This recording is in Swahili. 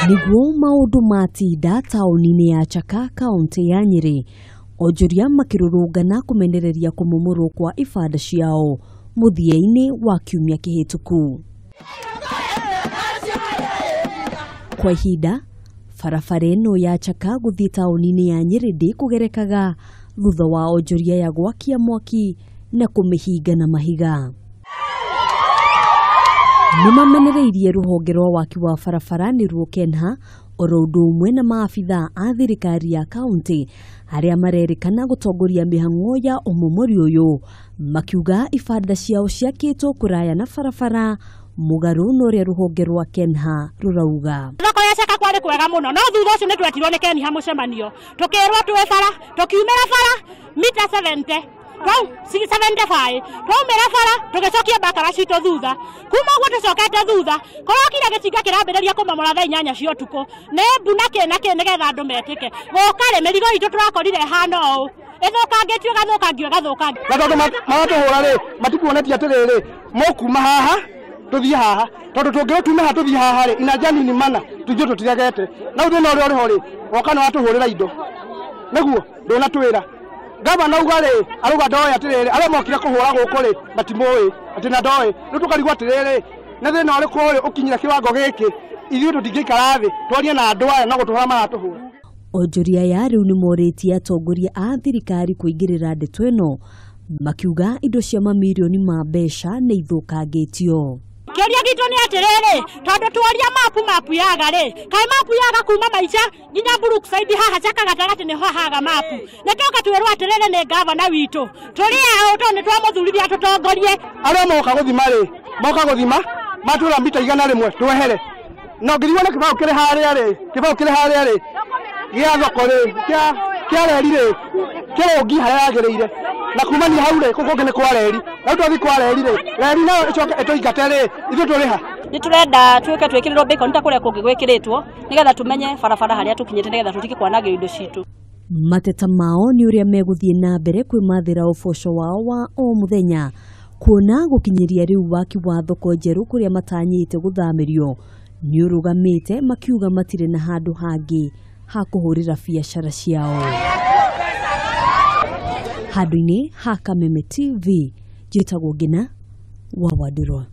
Niguo maundu matinda tauni-ini ya Chaka kaunti ya Nyeri, onjoria makirurungana kumenereria kumumurwo kwa ibanda ciao muthia-ini wa kiumia kihituku. Kwa ihinda, barabara ino ya Chaka guthii tauni-ini ya Nyeri ndikugerekaga thutha wa onjoria ya gwakia mwaki na kumihinga na mahiga. Nimamenereirie ruhonge rwa waki wa barabara niruo KENHA oro undu umwe na maabitha a thirikari ya kaunti aria marerikana gutongoria mihang'o ya umumuri uyu makiuga ibanda ciao ciakitwo kuraya na barabara mugaru noria ruhonge rwa KENHA rurauga. Thoko ya Chaka kwari kwega muno no thutha ucio nitwetirwo ni KENHA mucemanio tukirwo twe bara tukiumira bara mita 70 75 twaumira bara tugicokia bakara cito thutha kuma uguo tucokete thutha korwo kire gitinga kirambireria kumamura thaa 8 cia utuku ne mbuna nigetha andu metike gukari mirigo itu turakorire hano u ithukangitio gathukangio na tondu maratuhura ri matikuonetie atiriri mukuma haha tuthie haha tondu tungiro tume ha tuthie haha ri ina janini mana tujue tutiregete na uthina uri ho ri oka na watuhurira indo niguo ndona twira gavana ugare aruga ndoe atiriri aria mokire kuhura guku ri matimoi ati na ndoe nu tukarigwa atiriri na thina uri kuri ukinyira kiwango giki ithuĩ tutingĩikara thĩ twarie na andũ aya na gũtũhũra maratuhũra. Onjoria ya riu nimoritie atongoria a thirikari kuingĩrĩra ndeto ĩno makiuga indo cia mamirioni ma mbeca nĩ ithũkangĩtio. Kĩũria gitu nĩ atiriri tondu tuoria mapu yaga ri kai mapu yaga kuma Maica nginya Brookside haha Chaka gatagati ni haga mapu nĩkĩo twirwo atiriri nĩ gavana witũ turi ao tondu twamuthurithia atutongorie aria moka guthima matura mita 100 twehere no ngiriwa na kibao kire haria ri gia thoko ri kia reri ri kirongi haria yagiriire na kumania hau ri kuko ngene kwa reri na twathi kwa reri nayo icoke itoingate ri ithu turi ha ni turenda twike twikirirwo bacon ta kuria kungi gwikiritwo nigetha tumenye barabara haria tukinyite nigetha tutiki kwanagio indo citu. Mateta mao ni uria meguthie na mbere kwimathira uboco wao wa o muthenya kuona gukinyiria riu waki wa thoko njeru kuria matanyite guthamirio ni urugamite makiuga matire na handu hangi ha kuhurira biacara ciao. Handu-ini ha Kameme TV, njitagwo Ngina wa Wadurwa.